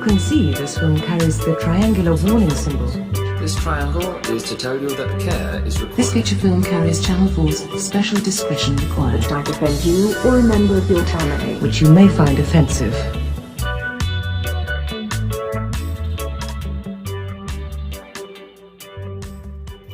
can see, this film carries the triangular warning symbol. This triangle is to tell you that care is required. This feature film carries Channel 4's special discretion required. Might offend you or a member of your family. Which you may find offensive.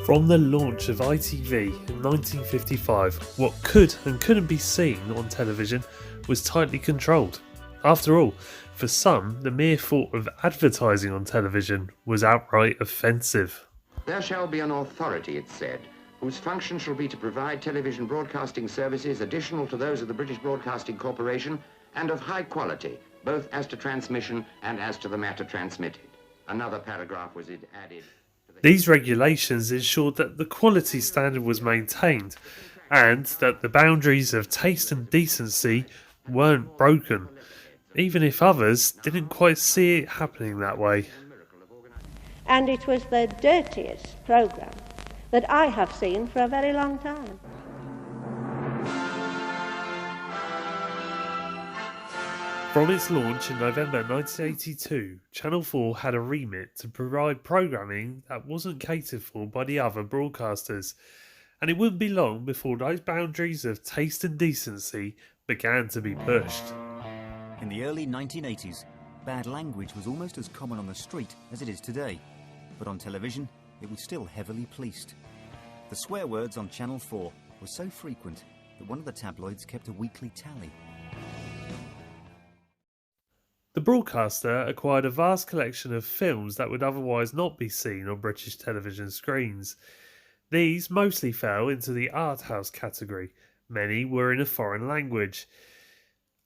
From the launch of ITV in 1955, what could and couldn't be seen on television was tightly controlled. After all, for some, the mere thought of advertising on television was outright offensive. There shall be an authority, it said, whose function shall be to provide television broadcasting services additional to those of the British Broadcasting Corporation and of high quality, both as to transmission and as to the matter transmitted. Another paragraph was added. These regulations ensured that the quality standard was maintained and that the boundaries of taste and decency weren't broken, even if others didn't quite see it happening that way. And it was the dirtiest programme that I have seen for a very long time. From its launch in November 1982, Channel 4 had a remit to provide programming that wasn't catered for by the other broadcasters, and it wouldn't be long before those boundaries of taste and decency began to be pushed. In the early 1980s, bad language was almost as common on the street as it is today, but on television it was still heavily policed. The swear words on Channel 4 were so frequent that one of the tabloids kept a weekly tally. The broadcaster acquired a vast collection of films that would otherwise not be seen on British television screens. These mostly fell into the art house category. Many were in a foreign language.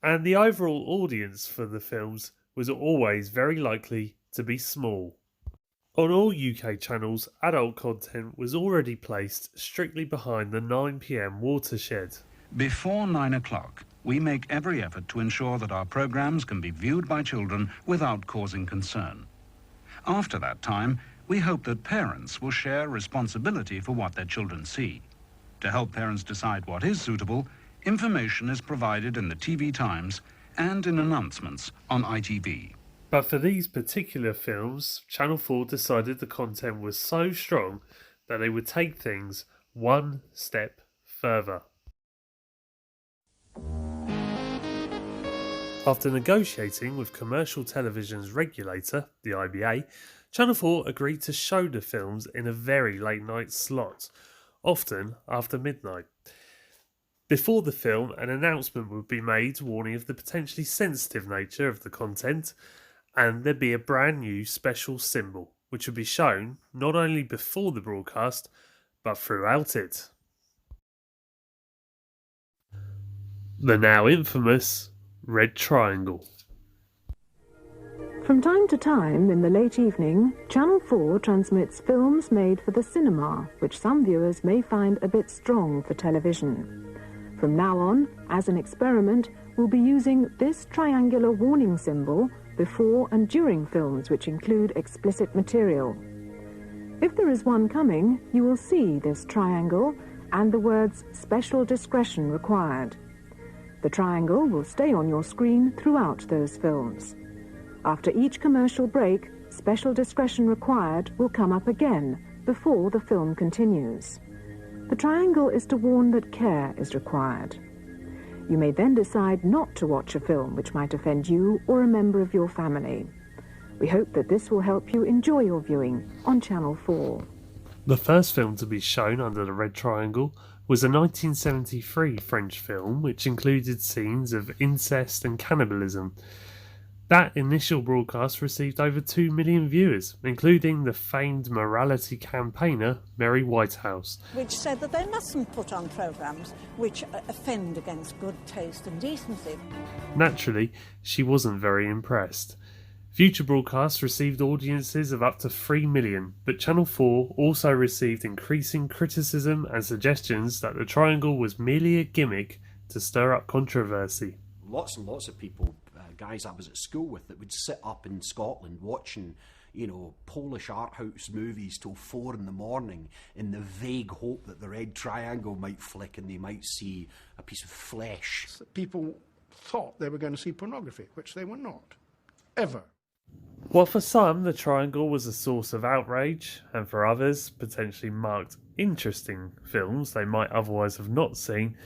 And the overall audience for the films was always very likely to be small. On all UK channels, adult content was already placed strictly behind the 9 p.m. watershed. Before 9 o'clock, we make every effort to ensure that our programmes can be viewed by children without causing concern. After that time, we hope that parents will share responsibility for what their children see. To help parents decide what is suitable, information is provided in the TV Times and in announcements on ITV. But for these particular films, Channel 4 decided the content was so strong that they would take things one step further. After negotiating with commercial television's regulator, the IBA, Channel 4 agreed to show the films in a very late night slot, often after midnight. Before the film, an announcement would be made warning of the potentially sensitive nature of the content, and there'd be a brand new special symbol, which would be shown not only before the broadcast, but throughout it. The now infamous red triangle. From time to time, in the late evening, Channel 4 transmits films made for the cinema, which some viewers may find a bit strong for television. From now on, as an experiment, we'll be using this triangular warning symbol before and during films which include explicit material. If there is one coming, you will see this triangle and the words "special discretion required." The triangle will stay on your screen throughout those films. After each commercial break, "special discretion required" will come up again before the film continues. The triangle is to warn that care is required. You may then decide not to watch a film which might offend you or a member of your family. We hope that this will help you enjoy your viewing on Channel 4. The first film to be shown under the red triangle was a 1973 French film which included scenes of incest and cannibalism. That initial broadcast received over 2 million viewers, including the famed morality campaigner Mary Whitehouse, which said that they mustn't put on programmes which offend against good taste and decency. Naturally, she wasn't very impressed. Future broadcasts received audiences of up to 3 million, but Channel 4 also received increasing criticism and suggestions that the triangle was merely a gimmick to stir up controversy. Lots and lots of people, guys I was at school with, that would sit up in Scotland watching, Polish art house movies till 4 a.m. in the vague hope that the red triangle might flick and they might see a piece of flesh. People thought they were going to see pornography, which they were not, ever. While for some the triangle was a source of outrage, and for others potentially marked interesting films they might otherwise have not seen,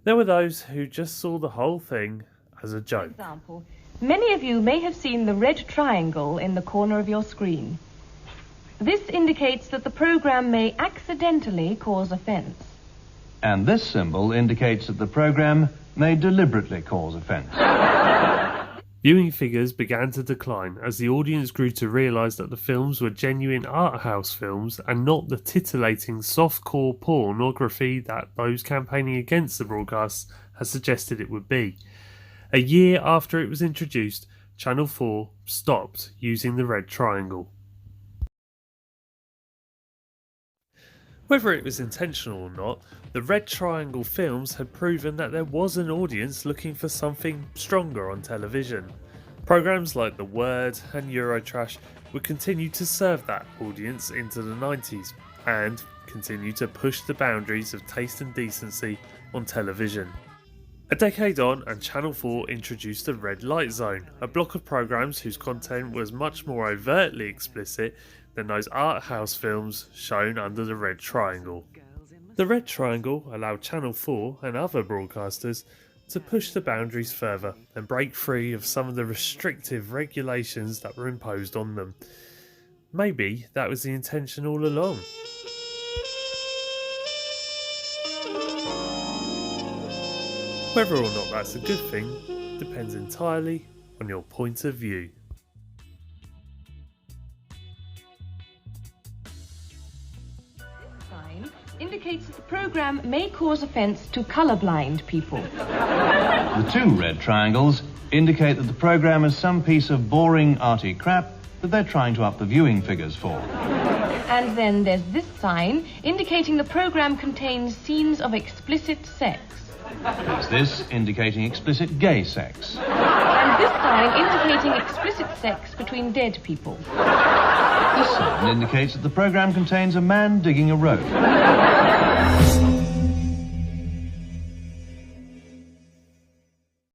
there were those who just saw the whole thing as a joke. For example, many of you may have seen the red triangle in the corner of your screen. This indicates that the program may accidentally cause offence. And this symbol indicates that the program may deliberately cause offence. Viewing figures began to decline as the audience grew to realise that the films were genuine art house films and not the titillating softcore pornography that those campaigning against the broadcast had suggested it would be. A year after it was introduced, Channel 4 stopped using the red triangle. Whether it was intentional or not, the red triangle films had proven that there was an audience looking for something stronger on television. Programmes like The Word and Eurotrash would continue to serve that audience into the 90s and continue to push the boundaries of taste and decency on television. A decade on, and Channel 4 introduced the Red Light Zone, a block of programmes whose content was much more overtly explicit than those art house films shown under the Red Triangle. The Red Triangle allowed Channel 4 and other broadcasters to push the boundaries further and break free of some of the restrictive regulations that were imposed on them. Maybe that was the intention all along. Whether or not that's a good thing depends entirely on your point of view. This sign indicates that the program may cause offence to colourblind people. The two red triangles indicate that the program is some piece of boring, arty crap that they're trying to up the viewing figures for. And then there's this sign indicating the program contains scenes of explicit sex. There's this indicating explicit gay sex. And this sign indicating explicit sex between dead people. This sign indicates that the program contains a man digging a road.